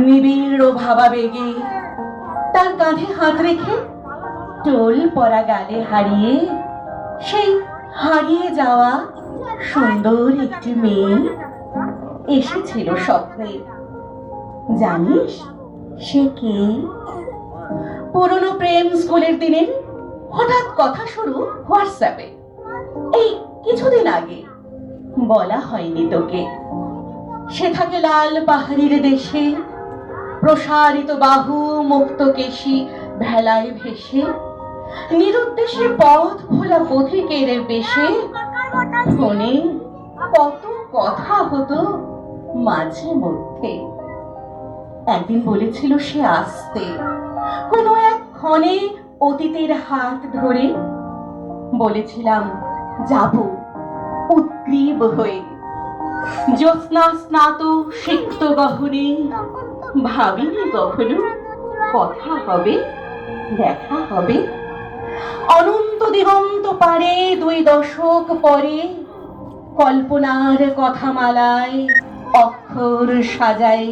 নিবিড় ভাবাবেগে তার কাঁধে হাত রেখে টোল পরা গালে হারিয়ে সেই হারিয়ে যাওয়া সুন্দর একটি মেয়ে এসেছিল স্বপ্নে। জানিস সে কে? পুরনো প্রেম স্কুলের দিনের হঠাৎ কথা শুরু হোয়াটসঅ্যাপে এই কিছুদিন আগে। বলা হয়নি তোকে। সে থাকে লাল পাহাড়ির দেশে, প্রসারিত বাহু মুক্ত কেশি ভেলায় ভেসে, নিরুদ্দেশে পথ ভোলা পথিকের বেশে। ফোনে কত কথা হতো মাঝে মধ্যে। একদিন বলেছিল সে আসতে, কোনো এক ক্ষণে অতীতের হাত ধরে। বলেছিলাম যাব উদ্গ্রীব হয়ে, জ্যোৎস্না স্নাত সিক্ত গহনে। ভাবিনি কখনো কথা হবে, দেখা হবে। অনন্ত দিগন্ত পারে 2 দশক পরে, কল্পনার কথামালায় অক্ষর সাজায়।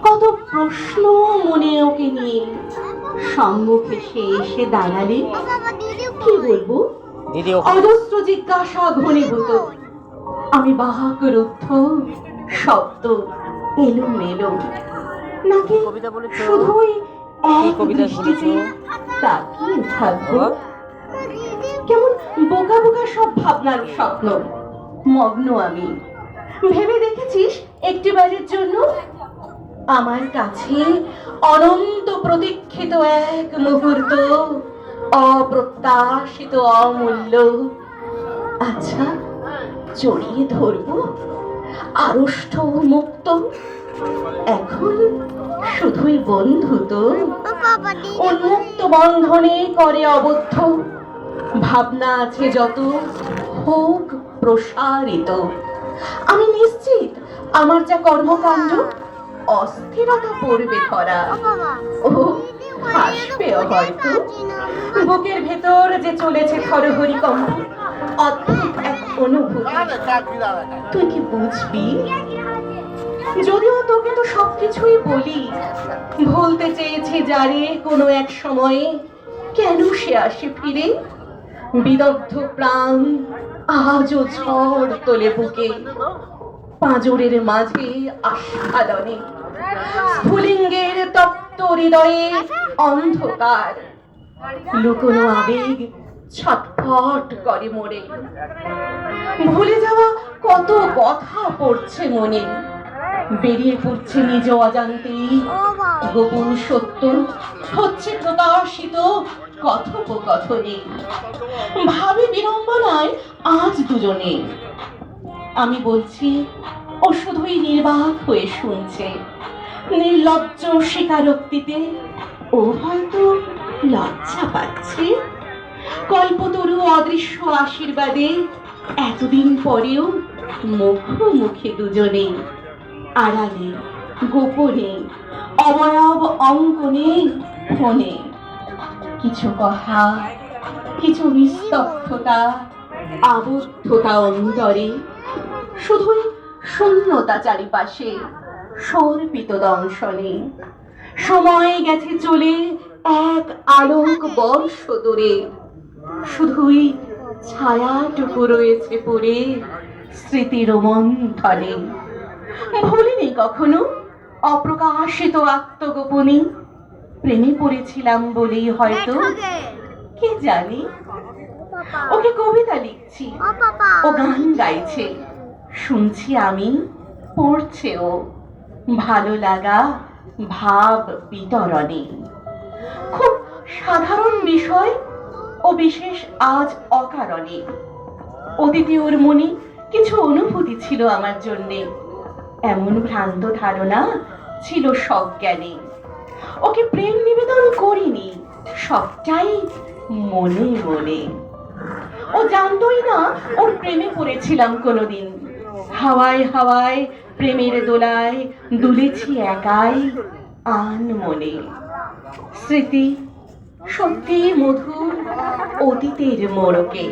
কত প্রশ্ন মনে ওকে নিয়ে, সম্মুখে সে এসে দাঁড়ালে কি বলবো? অজস্র জিজ্ঞাসা ঘনীভূত। আমি বাহক রুদ্ধ, শব্দ এলোমেলো, নাকি শুধুই এক দৃষ্টিতে তাকিয়ে থাকবো? কেমন বোকা বোকা সব ভাবনার স্বপ্ন মগ্ন আমি। ভেবে দেখেছিস একটিবারের জন্য আমার কাছে অনন্ত প্রতীক্ষিত এক মুহূর্ত, অপ্রত্যাশিত অমূল্য? আচ্ছা জড়িয়ে ধরবো আড়ষ্ট মুক্ত। এখন শুধুই বন্ধু তো, উন্মুক্ত বন্ধনে করে অবদ্ধ। ভাবনা আছে যত হোক প্রসারিত। আমি নিশ্চিত আমার যা কর্মকাণ্ড অস্থিরতা পড়বে ধরা। ও হাসবেও হয়তো। বুকের ভেতর যে চলেছে থরহরি কম্প, অদ্ভুত এক অনুভূতি। তুই কি বুঝবি? যদিও তোকে তো সবকিছুই বলি। ভুলতে চেয়েছি যারে কোনো এক সময়ে, কেন সে আসে ফিরে? বিদগ্ধ প্রাণ আজও ঝড় তোলে বুকে, পাঁজরের মাঝে আস্ফালনে। স্ফুলিঙ্গের তপ্ত হৃদয়ে অন্ধকার, লুকোনো আবেগ ছটফট করে মোরে। ভুলে যাওয়া কত কথা পড়ছে মনে, বেরিয়ে পড়ছে নিজ অজান্তেই। গোপন সত্য হচ্ছে প্রকাশিত কথোপকথনে। ভাবি বিড়ম্বনায় আজ দুজনে। আমি বলছি, ও শুধুই নির্বাক হয়ে শুনছে, নির্লজ্জ স্বীকারোক্তিতে। ও হয়তো লজ্জা পাচ্ছে। কল্পতরু অদৃশ্য আশীর্বাদে এতদিন পরেও মুখোমুখি দুজনে, আড়ালে গোপনে অবয়ব অঙ্কনে ফোনে। কিছু কথা, কিছু নিস্তব্ধতা, আবদ্ধতা অন্তরে, শুধুই শূন্যতা চারিপাশে, সর্পিত দংশনে। সময় গেছে চলে এক আলোক বর্ষ দূরে, শুধুই ছায়াটুকু রয়েছে পড়ে স্মৃতির মন্থনে। ভুলিনি কখনো অপ্রকাশিত আত্মগোপনে। প্রেমে পড়েছিলাম বলেই হয়তো, কে জানি। ওকে কবিতা লিখছি, ও গান গাইছে, শুনছি আমি, পড়ছে ও। ভালো লাগা ভাব বিতরণে। খুব সাধারণ বিষয় ও বিশেষ আজ অকারণে। অতীতে ওর মনে কিছু অনুভূতি ছিল আমার জন্যে, এমন ভ্রান্ত ধারণা ছিল সজ্ঞানে। ওকে প্রেম নিবেদন করিনি, সবটাই মনে মনে। ও জানতোই না ওর প্রেমে পড়েছিলাম কোনোদিন। হাওয়ায় হাওয়ায় প্রেমের দোলায় দুলেছি একাই আনমনে। স্মৃতি সত্যি মধুর অতীতের মোড়কে,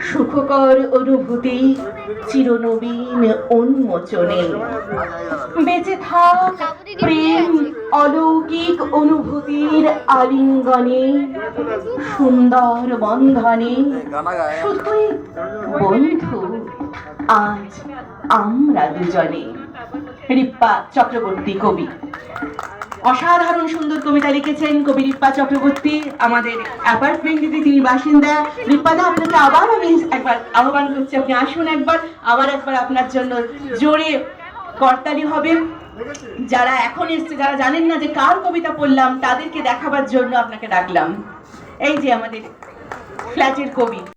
সুখকর অনুভূতি চিরনবীন উন্মোচনে। বেঁচে থাক প্রেম অলৌকিক অনুভূতির আলিঙ্গনে, সুন্দর বন্ধনে শুধুই বন্ধু আজ আমরা দুজনে। রিপ্পা চক্রবর্তী কবি। অসাধারণ সুন্দর কবিতা লিখেছেন কবি রিপ্পা চক্রবর্তী, আমাদের অ্যাপার্টমেন্টে তিনি বাসিন্দা। রিপ্পাদা, আপনাকে আবার আমি একবার আহ্বান করছি, আপনি আসুন একবার, আবার একবার আপনার জন্য জোরে করতালি হবে। যারা এখন এসছে, যারা জানেন না যে কার কবিতা পড়লাম, তাদেরকে দেখাবার জন্য আপনাকে ডাকলাম। এই যে আমাদের ফ্ল্যাটের কবি।